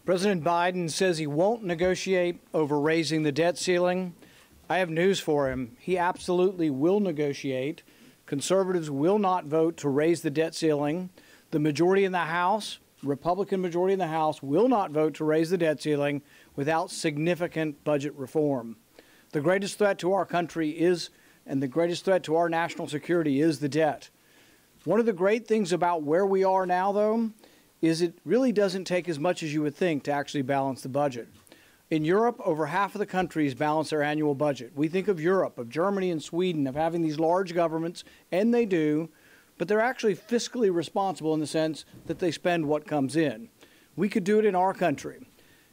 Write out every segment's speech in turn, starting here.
President Biden says he won't negotiate over raising the debt ceiling. I have news for him. He absolutely will negotiate. Conservatives will not vote to raise the debt ceiling. The majority in the House, Republican majority in the House, will not vote to raise the debt ceiling without significant budget reform. The greatest threat to our country is, and the greatest threat to our national security is the debt. One of the great things about where we are now, though, is it really doesn't take as much as you would think to actually balance the budget. In Europe, over half of the countries balance their annual budget. We think of Europe, of Germany and Sweden, of having these large governments, and they do, but they're actually fiscally responsible in the sense that they spend what comes in. We could do it in our country.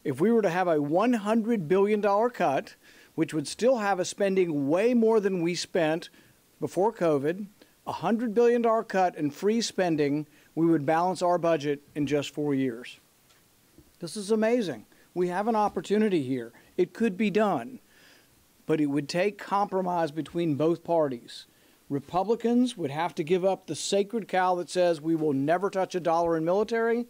If we were to have a $100 billion cut, which would still have us spending way more than we spent before COVID, a $100 billion cut and free spending, we would balance our budget in just 4 years. This is amazing. We have an opportunity here. It could be done, but it would take compromise between both parties. Republicans would have to give up the sacred cow that says we will never touch a dollar in military,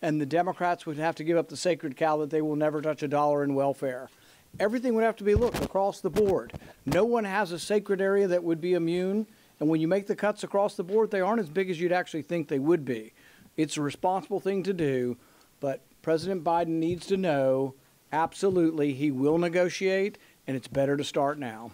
and the Democrats would have to give up the sacred cow that they will never touch a dollar in welfare. Everything would have to be looked across the board. No one has a sacred area that would be immune. And when you make the cuts across the board, they aren't as big as you'd actually think they would be. It's a responsible thing to do, but President Biden needs to know, absolutely, he will negotiate, and it's better to start now.